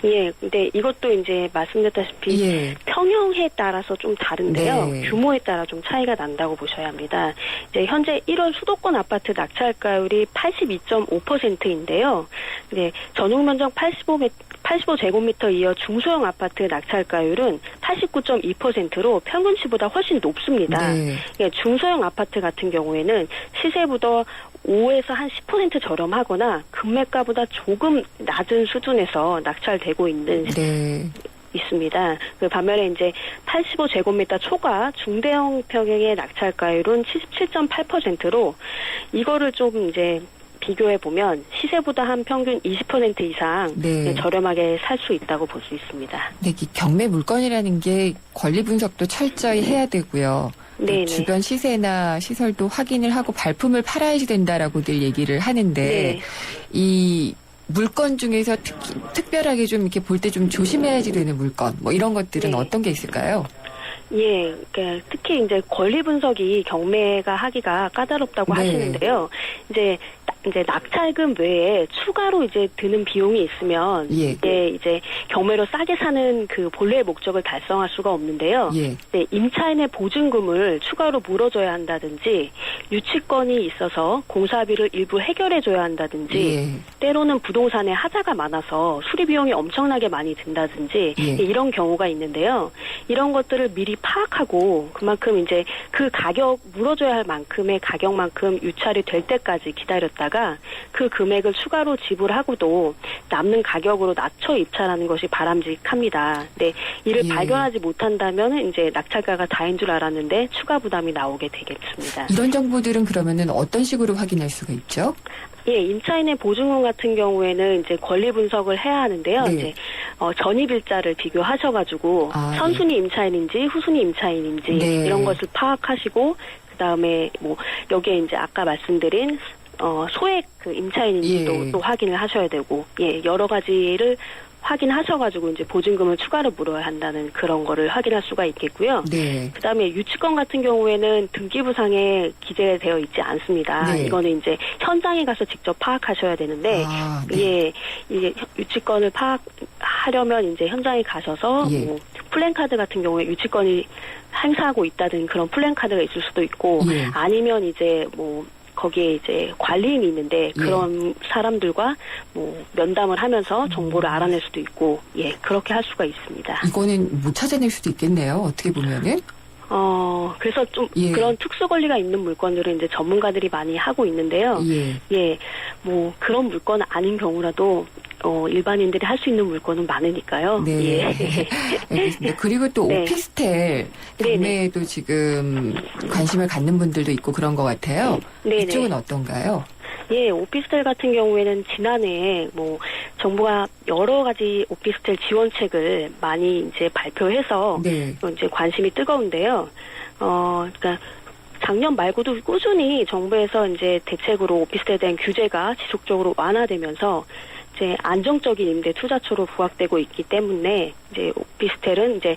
예, 근데 이것도 이제 말씀드렸다시피 예. 평형에 따라서 좀 다른데요. 네. 규모에 따라 좀 차이가 난다고 보셔야 합니다. 이제 현재 1월 수도권 아파트 낙찰가율이 82.5%인데요. 이제 전용 면적 85제곱미터 이어 중소형 아파트 낙찰가율은 89.2%로 평균치보다 훨씬 높습니다. 네. 예, 중소형 아파트 같은 경우에는 시세보다 5에서 한 10% 저렴하거나 금매가보다 조금 낮은 수준에서 낙찰되고 있는 있습니다. 그 반면에 이제 85제곱미터 초과 중대형 평형의 낙찰가율은 77.8%로 이거를 좀 이제 비교해 보면 시세보다 한 평균 20% 이상 네. 저렴하게 살 수 있다고 볼 수 있습니다. 네, 이 경매 물건이라는 게 권리 분석도 철저히 해야 되고요. 네네. 주변 시세나 시설도 확인을 하고 발품을 팔아야지 된다라고들 얘기를 하는데 네. 이 물건 중에서 특별하게 좀 이렇게 볼 때 좀 조심해야지 되는 물건 뭐 이런 것들은 네. 어떤 게 있을까요? 예, 그러니까 특히 이제 권리 분석이 경매가 하기가 까다롭다고 네. 하시는데요. 이제 낙찰금 외에 추가로 이제 드는 비용이 있으면 예. 이제 경매로 싸게 사는 그 본래의 목적을 달성할 수가 없는데요. 예. 네, 임차인의 보증금을 추가로 물어줘야 한다든지 유치권이 있어서 공사비를 일부 해결해줘야 한다든지 예. 때로는 부동산에 하자가 많아서 수리 비용이 엄청나게 많이 든다든지 예. 이런 경우가 있는데요. 이런 것들을 미리 파악하고 그만큼 이제 그 가격 물어줘야 할 만큼의 가격만큼 유찰이 될 때까지 기다렸다가 입찰하다가 그 금액을 추가로 지불하고도 남는 가격으로 낮춰 입찰하는 것이 바람직합니다. 근데 이를 예. 발견하지 못한다면 이제 낙찰가가 다인 줄 알았는데 추가 부담이 나오게 되겠습니다. 이런 정보들은 그러면은 어떤 식으로 확인할 수가 있죠? 예, 임차인의 보증금 같은 경우에는 이제 권리 분석을 해야 하는데요. 네. 이제 전입일자를 비교하셔가지고 아, 선순위 임차인인지 후순위 임차인인지 네. 이런 것을 파악하시고 그 다음에 뭐 여기에 이제 아까 말씀드린 소액 그 임차인인지도 예. 또 확인을 하셔야 되고 예, 여러 가지를 확인하셔가지고 이제 보증금을 추가로 물어야 한다는 그런 거를 확인할 수가 있겠고요. 네. 그다음에 유치권 같은 경우에는 등기부상에 기재되어 있지 않습니다. 네. 이거는 이제 현장에 가서 직접 파악하셔야 되는데, 아, 네. 예, 이게 유치권을 파악하려면 이제 현장에 가셔서 예. 뭐 플랜카드 같은 경우에 유치권이 행사하고 있다는 그런 플랜카드가 있을 수도 있고, 예. 아니면 이제 뭐 거기에 이제 관리인이 있는데 그런 사람들과 뭐 면담을 하면서 정보를 알아낼 수도 있고, 예, 그렇게 할 수가 있습니다. 이거는 못 찾아낼 수도 있겠네요. 어떻게 보면은. 그래서 좀 예. 그런 특수 권리가 있는 물건들은 이제 전문가들이 많이 하고 있는데요. 예. 예, 뭐 그런 물건 아닌 경우라도 일반인들이 할 수 있는 물건은 많으니까요. 네. 예. 알겠습니다. 그리고 또 네. 오피스텔 경매에도 지금 관심을 갖는 분들도 있고 그런 것 같아요. 네네. 이쪽은 어떤가요? 예, 오피스텔 같은 경우에는 지난해 뭐 정부가 여러 가지 오피스텔 지원책을 많이 이제 발표해서 네. 이제 관심이 뜨거운데요. 그러니까 작년 말고도 꾸준히 정부에서 이제 대책으로 오피스텔에 대한 규제가 지속적으로 완화되면서 이제 안정적인 임대 투자처로 부각되고 있기 때문에 이제 오피스텔은 이제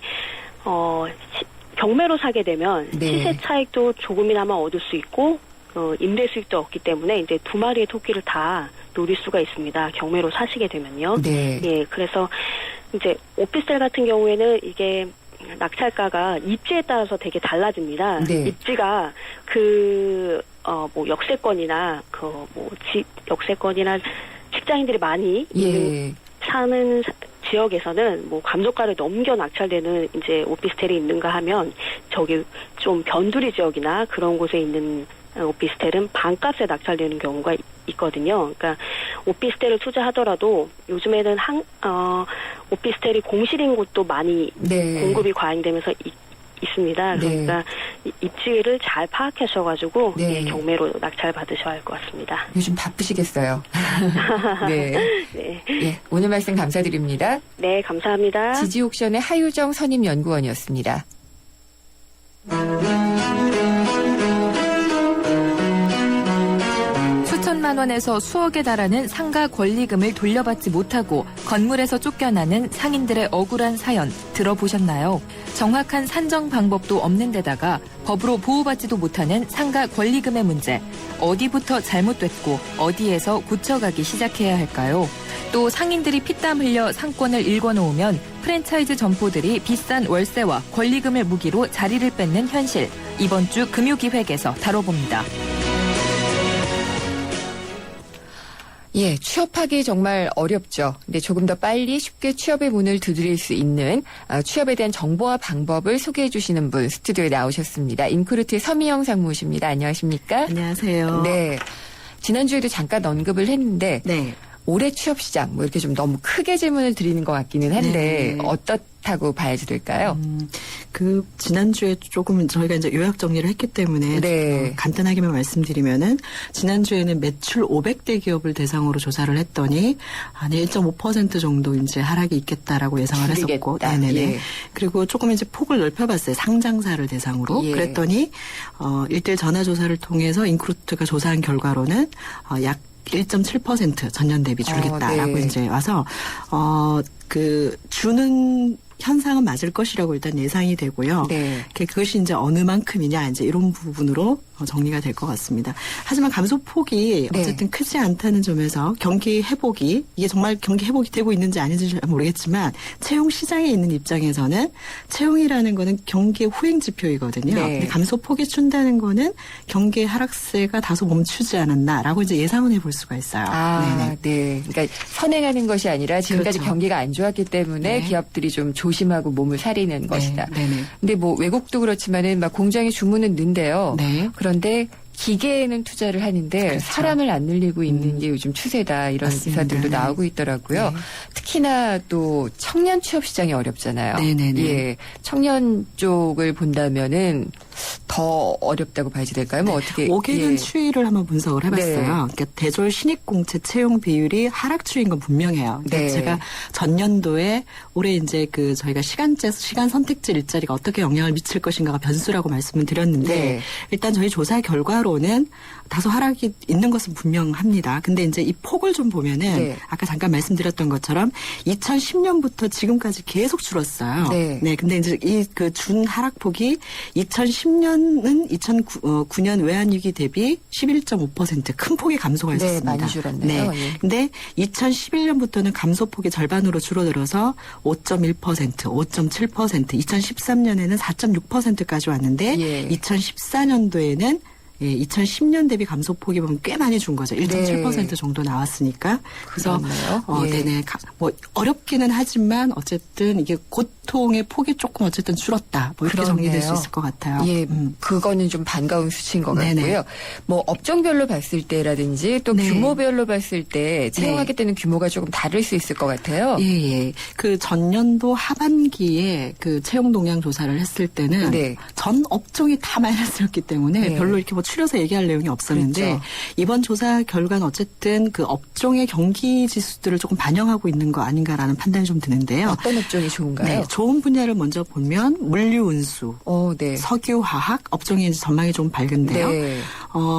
경매로 사게 되면 네. 시세 차익도 조금이나마 얻을 수 있고 임대 수익도 얻기 때문에 이제 두 마리의 토끼를 다 노릴 수가 있습니다. 경매로 사시게 되면요. 네. 예, 그래서 이제 오피스텔 같은 경우에는 이게 낙찰가가 입지에 따라서 되게 달라집니다. 네. 입지가 뭐 역세권이나 역세권이나 직장인들이 많이 예. 사는 지역에서는 뭐 감정가를 넘겨 낙찰되는 이제 오피스텔이 있는가 하면 저기 좀 변두리 지역이나 그런 곳에 있는 오피스텔은 반값에 낙찰되는 경우가 있거든요. 그러니까 오피스텔을 투자하더라도 요즘에는 오피스텔이 공실인 곳도 많이 네. 공급이 과잉되면서 있습니다. 네. 그러니까 입지를 잘 파악하셔가지고 네. 예, 경매로 낙찰 받으셔야 할 것 같습니다. 요즘 바쁘시겠어요. 네. 네. 예, 오늘 말씀 감사드립니다. 네, 감사합니다. 지지옥션의 하유정 선임연구원이었습니다. 수천만 원에서 수억에 달하는 상가 권리금을 돌려받지 못하고 건물에서 쫓겨나는 상인들의 억울한 사연 들어보셨나요? 정확한 산정 방법도 없는 데다가 법으로 보호받지도 못하는 상가 권리금의 문제. 어디부터 잘못됐고 어디에서 고쳐가기 시작해야 할까요? 또 상인들이 피땀 흘려 상권을 일궈놓으면 프랜차이즈 점포들이 비싼 월세와 권리금을 무기로 자리를 뺏는 현실. 이번 주 금요기획에서 다뤄봅니다. 예, 취업하기 정말 어렵죠. 근데 조금 더 빨리 쉽게 취업의 문을 두드릴 수 있는 취업에 대한 정보와 방법을 소개해 주시는 분 스튜디오에 나오셨습니다. 인크루트의 서미영 상무십니다. 안녕하십니까? 안녕하세요. 네. 지난주에도 잠깐 언급을 했는데 네. 올해 취업 시장 뭐 이렇게 좀 너무 크게 질문을 드리는 것 같기는 한데 네. 어떻다고 봐야지 될까요? 지난주에 조금 저희가 이제 요약 정리를 했기 때문에 네. 간단하게만 말씀드리면은 지난주에는 매출 500대 기업을 대상으로 조사를 했더니 한 1.5% 정도 이제 하락이 있겠다라고 예상을 했었고, 네네네. 예. 그리고 조금 이제 폭을 넓혀봤어요. 상장사를 대상으로. 예. 그랬더니 1대1 전화 조사를 통해서 인크루트가 조사한 결과로는 약 1.7% 전년 대비 줄겠다라고 네. 이제 와서 주는 현상은 맞을 것이라고 일단 예상이 되고요. 네. 그것이 이제 어느 만큼이냐 이제 이런 부분으로 정리가 될 것 같습니다. 하지만 감소폭이 네. 어쨌든 크지 않다는 점에서 경기 회복이 이게 정말 경기 회복이 되고 있는지 아닌지 잘 모르겠지만 채용 시장에 있는 입장에서는 채용이라는 거는 경기의 후행 지표이거든요. 네. 근데 감소폭이 준다는 거는 경기의 하락세가 다소 멈추지 않았나라고 이제 예상은 해볼 수가 있어요. 네네. 네. 그러니까 선행하는 것이 아니라 지금까지 그렇죠. 경기가 안 좋았기 때문에 네. 기업들이 좀 조심하고 몸을 사리는 것이다. 네네. 근데 뭐 외국도 그렇지만은 막 공장에 주문은 는데요. 네. 그런데 기계에는 투자를 하는데 그렇죠. 사람을 안 늘리고 있는 게 요즘 추세다 이런 맞습니다. 기사들도 네. 나오고 있더라고요. 네. 특히나 또 청년 취업 시장이 어렵잖아요. 네네네. 예, 청년 쪽을 본다면은 더 어렵다고 봐야지 될까요? 뭐 어떻게 5개년 예. 추이를 한번 분석을 해봤어요. 네. 그러니까 대졸 신입공채 채용 비율이 하락 추이인 건 분명해요. 그러니까 네. 제가 전년도에 올해 이제 그 저희가 시간 선택지 일자리가 어떻게 영향을 미칠 것인가가 변수라고 말씀을 드렸는데 네. 일단 저희 조사 결과로는 다소 하락이 있는 것은 분명합니다. 근데 이제 이 폭을 좀 보면은 네. 아까 잠깐 말씀드렸던 것처럼 2010년부터 지금까지 계속 줄었어요. 네. 근데 이제 이 그 준 하락폭이 2010년은 2009년 외환위기 대비 11.5% 큰 폭의 감소가 네, 있었습니다. 많이 줄었네요. 네. 예. 근데 2011년부터는 감소폭이 절반으로 줄어들어서 5.1%, 5.7%, 2013년에는 4.6%까지 왔는데 예. 2014년도에는 2010년 대비 감소폭이 보면 꽤 많이 준 거죠. 1.7% 정도 나왔으니까. 그래서 그렇네요. 예. 네네. 뭐 어렵기는 하지만 어쨌든 이게 고통의 폭이 조금 어쨌든 줄었다. 뭐 이렇게 정리될 수 그렇네요. 있을 것 같아요. 예, 그거는 좀 반가운 수치인 것 네네. 같고요. 뭐 업종별로 봤을 때라든지 또 네. 규모별로 봤을 때 채용하겠다는 규모가 조금 다를 수 있을 것 같아요. 예. 그 전년도 하반기에 그 채용 동향 조사를 했을 때는 네. 전 업종이 다 마이너스였기 때문에 네. 별로 이렇게 뭐 추려서 얘기할 내용이 없었는데 그렇죠. 이번 조사 결과는 어쨌든 그 업종의 경기 지수들을 조금 반영하고 있는 거 아닌가라는 판단이 좀 드는데요. 어떤 업종이 좋은가요? 네, 좋은 분야를 먼저 보면 물류운수, 네. 석유화학 업종의 전망이 좀 밝은데요. 네.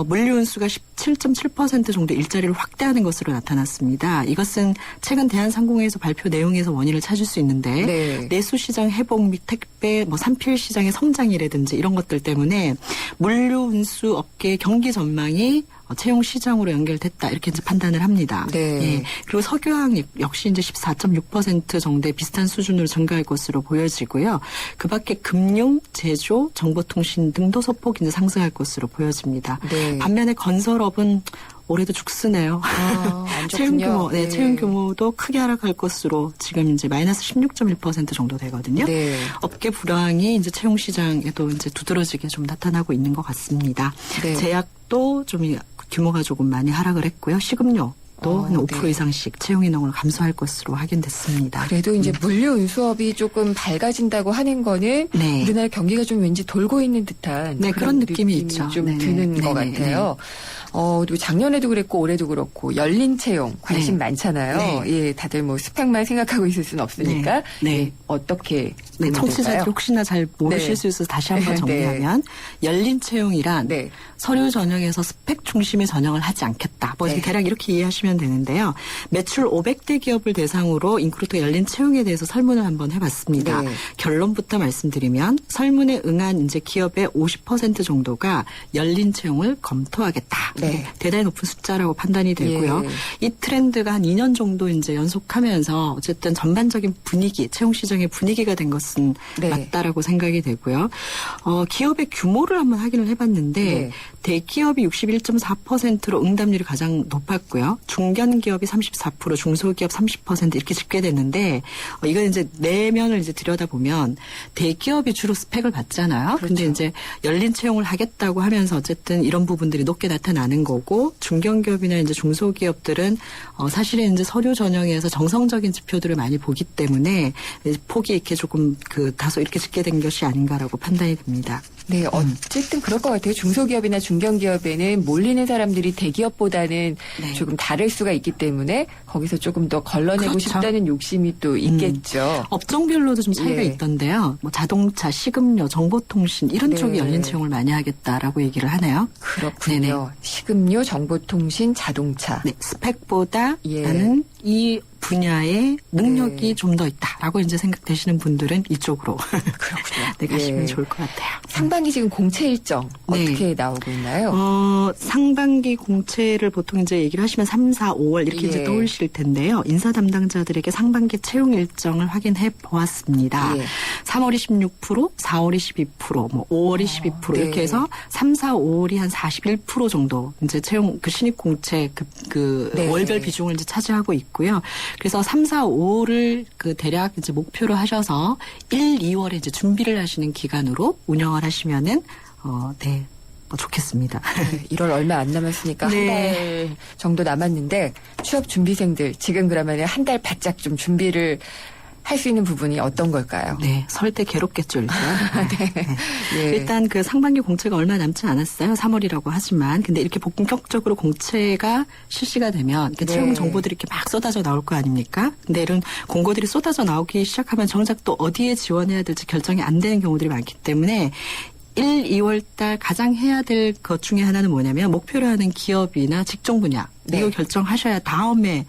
물류운수가 17.7% 정도 일자리를 확대하는 것으로 나타났습니다. 이것은 최근 대한상공회에서 발표 내용에서 원인을 찾을 수 있는데 네. 내수시장 회복 및 택배, 산필시장의 성장이라든지 이런 것들 때문에 물류운수 업계의 경기 전망이 채용 시장으로 연결됐다 이렇게 이제 판단을 합니다. 네. 예. 그리고 석유화학 역시 이제 14.6% 정도의 비슷한 수준으로 증가할 것으로 보여지고요. 그밖에 금융, 제조, 정보통신 등도 소폭 이제 상승할 것으로 보여집니다. 네. 반면에 건설업은 올해도 죽쓰네요. 안 채용 좋군요. 규모, 네. 채용 규모도 크게 하락할 것으로 지금 이제 마이너스 16.1% 정도 되거든요. 네. 업계 불황이 이제 채용 시장에도 이제 두드러지게 좀 나타나고 있는 것 같습니다. 네. 제약도 좀 규모가 조금 많이 하락을 했고요. 식음료. 또 한 5% 네. 이상씩 채용 인원을 감소할 것으로 확인됐습니다. 그래도 이제 물류 운수업이 조금 밝아진다고 하는 거는 네. 우리나라 경기가 좀 왠지 돌고 있는 듯한 네, 그런 느낌이 있죠. 좀 네네. 드는 것 네네. 같아요. 그리고 작년에도 그랬고 올해도 그렇고 열린 채용 관심 네. 많잖아요. 네. 예, 다들 뭐 스펙만 생각하고 있을 수는 없으니까 네. 예, 어떻게 네, 보면 청취자들이 될까요? 혹시나 잘 모르실 네. 수 있어서 다시 한번 네. 정리하면 열린 채용이란 네. 서류 전형에서 스펙 중심의 전형을 하지 않겠다. 뭐 네. 대략 이렇게 이해하시면 되는데요. 매출 500대 기업을 대상으로 인크루터 열린 채용에 대해서 설문을 한번 해봤습니다. 네. 결론부터 말씀드리면 설문에 응한 이제 기업의 50% 정도가 열린 채용을 검토하겠다. 네. 대단히 높은 숫자라고 판단이 되고요. 예. 이 트렌드가 한 2년 정도 이제 연속하면서 어쨌든 전반적인 분위기, 채용 시장의 분위기가 된 것은 네. 맞다라고 생각이 되고요. 기업의 규모를 한번 확인을 해봤는데 네. 대기업이 61.4%로 응답률이 가장 높았고요. 중견기업이 34%, 중소기업 30% 이렇게 집계됐는데 이건 이제 내면을 이제 들여다보면 대기업이 주로 스펙을 받잖아요. 그렇죠. 근데 이제 열린 채용을 하겠다고 하면서 어쨌든 이런 부분들이 높게 나타나는 거고 중견기업이나 이제 중소기업들은 사실은 이제 서류 전형에서 정성적인 지표들을 많이 보기 때문에 폭이 이렇게 조금 다소 이렇게 집계된 것이 아닌가라고 판단이 됩니다. 네, 어쨌든 그럴 것 같아요. 중소기업이나 중견기업에는 몰리는 사람들이 대기업보다는 네. 조금 다를 수가 있기 때문에 거기서 조금 더 걸러내고 그렇죠. 싶다는 욕심이 또 있겠죠. 업종별로도 좀 차이가 예. 있던데요. 뭐 자동차, 식음료, 정보통신 이런 네. 쪽이 열린 채용을 많이 하겠다라고 얘기를 하네요. 그렇군요. 식음료, 정보통신, 자동차. 네, 스펙보다 예. 나는 이 분야의 능력이 네. 좀 더 있다라고 이제 생각되시는 분들은 이쪽으로 그렇군요. 네, 가시면 예. 좋을 것 같아요. 상반기 지금 공채 일정 네. 어떻게 나오고 있나요? 상반기 공채를 보통 이제 얘기를 하시면 3, 4, 5월 이렇게 예. 이제 떠올리실 텐데요. 인사 담당자들에게 상반기 채용 일정을 확인해 보았습니다. 예. 3월이 16%, 4월이 12%, 뭐 5월이 12% 네. 이렇게 해서 3, 4, 5월이 한 41% 정도 이제 채용 신입 공채 네. 월별 비중을 이제 차지하고 있고요. 그래서 3, 4, 5를 대략 이제 목표로 하셔서 1, 2월에 이제 준비를 하시는 기간으로 운영을 하시면은 네. 좋겠습니다. 1월 얼마 안 남았으니까 네. 한 달 정도 남았는데 취업 준비생들 지금 그러면 한 달 바짝 좀 준비를 할 수 있는 부분이 어떤 걸까요? 네, 설 때 괴롭겠죠, 일단. 네. 예. 일단 그 상반기 공채가 얼마 남지 않았어요. 3월이라고 하지만. 근데 이렇게 본격적으로 공채가 실시가 되면 이렇게 네. 채용 정보들이 이렇게 막 쏟아져 나올 거 아닙니까? 근데 이런 공고들이 쏟아져 나오기 시작하면 정작 또 어디에 지원해야 될지 결정이 안 되는 경우들이 많기 때문에 1, 2월 달 가장 해야 될 것 중에 하나는 뭐냐면 목표로 하는 기업이나 직종 분야 네. 이거 결정하셔야 다음에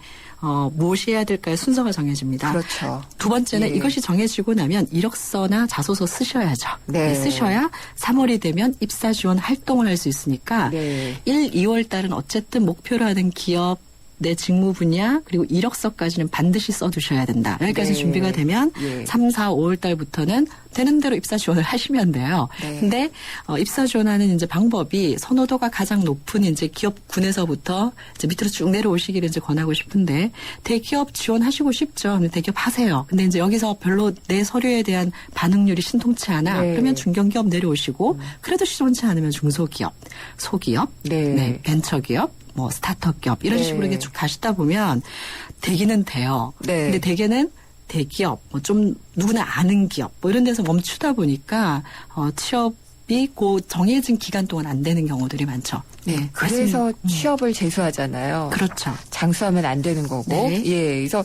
무엇이 해야 될까의 순서가 정해집니다. 그렇죠. 두 번째는 예. 이것이 정해지고 나면 이력서나 자소서 쓰셔야죠. 네. 쓰셔야 3월이 되면 입사 지원 활동을 할 수 있으니까 네. 1, 2월 달은 어쨌든 목표로 하는 기업 내 직무 분야 그리고 이력서까지는 반드시 써두셔야 된다. 여기까지 네. 준비가 되면 예. 3, 4, 5월 달부터는 되는 대로 입사 지원을 하시면 돼요. 네. 근데 입사 지원하는 이제 방법이 선호도가 가장 높은 이제 기업군에서부터 이제 밑으로 쭉 내려오시기를 이제 권하고 싶은데 대기업 지원하시고 싶죠. 근데 대기업 하세요. 근데 이제 여기서 별로 내 서류에 대한 반응률이 신통치 않아. 네. 그러면 중견기업 내려오시고 그래도 시원치 않으면 중소기업, 소기업, 네. 벤처기업, 뭐 스타트업 기업 이런 네. 식으로 이렇게 쭉 가시다 보면 되기는 돼요. 네. 근데 대개는 대기업, 뭐 좀 누구나 아는 기업, 뭐 이런 데서 멈추다 보니까 취업이 그 정해진 기간 동안 안 되는 경우들이 많죠. 네, 그래서 취업을 재수하잖아요. 그렇죠. 장수하면 안 되는 거고. 네. 예. 그래서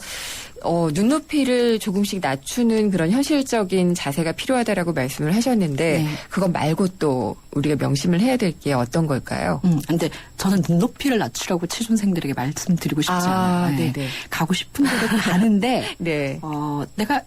눈높이를 조금씩 낮추는 그런 현실적인 자세가 필요하다라고 말씀을 하셨는데 네. 그것 말고 또 우리가 명심을 해야 될 게 어떤 걸까요? 근데 저는 눈높이를 낮추라고 취준생들에게 말씀드리고 싶지 않아요. 네. 네네. 가고 싶은 대로 가는데 네. 내가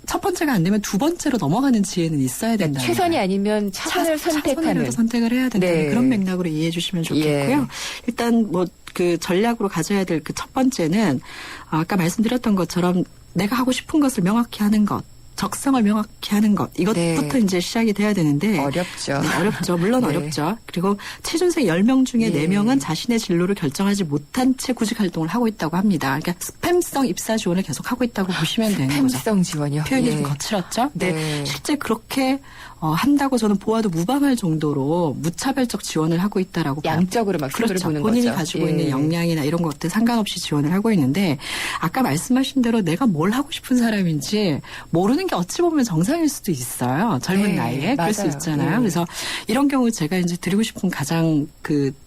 첫 번째가 안 되면 두 번째로 넘어가는 지혜는 있어야 된다. 최선이 아니면 차선을 선택하는. 차선이라도 선택을 해야 된다는 네. 그런 맥락으로 이해해 주시면 좋겠고요. 예. 일단 뭐 그 전략으로 가져야 될 그 첫 번째는 아까 말씀드렸던 것처럼 내가 하고 싶은 것을 명확히 하는 것. 적성을 명확히 하는 것. 이것부터 네. 이제 시작이 돼야 되는데. 어렵죠. 네, 어렵죠. 물론 네. 어렵죠. 그리고 취준생 10명 중에 예. 4명은 자신의 진로를 결정하지 못한 채 구직 활동을 하고 있다고 합니다. 그러니까 스팸성 입사 지원을 계속 하고 있다고 보시면 되는 거죠. 햄성 지원이요. 표현이 예. 좀 거칠었죠. 근데 네. 실제 그렇게 한다고 저는 보아도 무방할 정도로 무차별적 지원을 하고 있다라고 봐요. 양적으로 막 승부를 그렇죠. 보는 본인이 거죠. 가지고 예. 있는 역량이나 이런 것들 상관없이 지원을 하고 있는데 아까 말씀하신 대로 내가 뭘 하고 싶은 사람인지 모르는 게 어찌 보면 정상일 수도 있어요. 젊은 네, 나이에 그럴 수 맞아요. 있잖아요. 예. 그래서 이런 경우 제가 이제 드리고 싶은 가장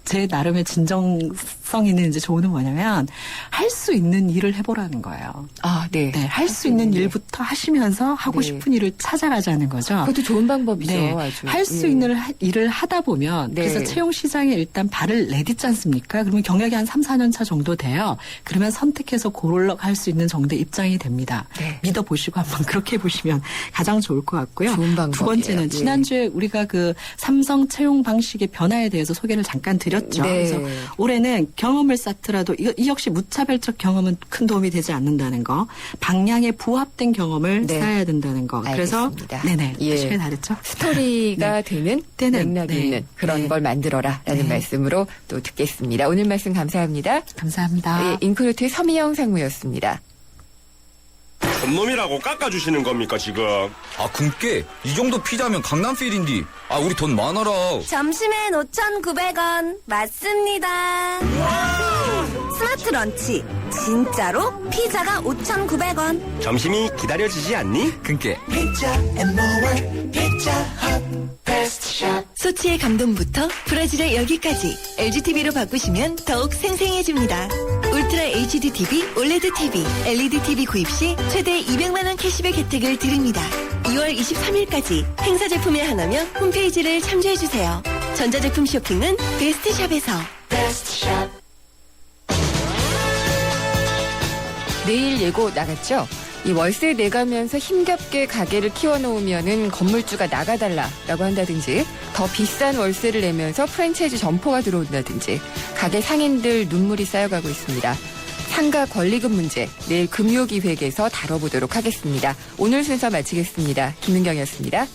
제 나름의 진정성 있는 이제 조언은 뭐냐면 할 수 있는 일을 해보라는 거예요. 아, 네. 네, 할 수 있는 일부터 하시면서 하고 네. 싶은 일을 찾아가자는 거죠. 그것도 좋은 방법이죠. 네, 아주. 할 수 예. 있는 일을 하다 보면 네. 그래서 채용 시장에 일단 발을 내딛지 않습니까? 그러면 경력이 한 3, 4년 차 정도 돼요. 그러면 선택해서 고르할 수 있는 정도의 입장이 됩니다. 네. 믿어보시고 한번 그렇게 해보시면 가장 좋을 것 같고요. 좋은 방법이에요. 두 번째는 예. 지난주에 우리가 그 삼성 채용 방식의 변화에 대해서 소개를 잠깐 드렸죠. 네. 그래서 올해는 경험을 쌓더라도 이 역시 무차별적 경험은 큰 도움이 되지 않는다는 거. 방향에 부합된 경험을 네. 쌓아야 된다는 거. 그래서 알겠습니다. 네네. 예. 시간이 다 됐죠? 스토리가 되는 맥락이 네. 있는 그런 네. 걸 만들어라라는 네. 말씀으로 또 듣겠습니다. 오늘 말씀 감사합니다. 감사합니다. 예, 잉크루트의 서미영 상무였습니다. 놈이라고 깎아주시는 겁니까 지금? 아 굶게 이 정도 피자면 강남필인디. 아 우리 돈 많아라. 점심엔 5,900원 맞습니다. 스마트 런치 진짜로 피자가 5,900원. 점심이 기다려지지 않니? 굶게 소치의 감동부터 브라질의 열기까지 LGTV로 바꾸시면 더욱 생생해집니다. 울트라 HD TV, OLED TV, LED TV 구입 시 최대 200만 원 캐시백 혜택을 드립니다. 2월 23일까지 행사 제품에 하나면 홈페이지를 참조해주세요. 전자제품 쇼핑은 베스트샵에서. 내일 예고 나갔죠? 이 월세 내가면서 힘겹게 가게를 키워놓으면은 건물주가 나가달라라고 한다든지 더 비싼 월세를 내면서 프랜차이즈 점포가 들어온다든지 가게 상인들 눈물이 쌓여가고 있습니다. 상가 권리금 문제 내일 금요기획에서 다뤄보도록 하겠습니다. 오늘 순서 마치겠습니다. 김은경이었습니다.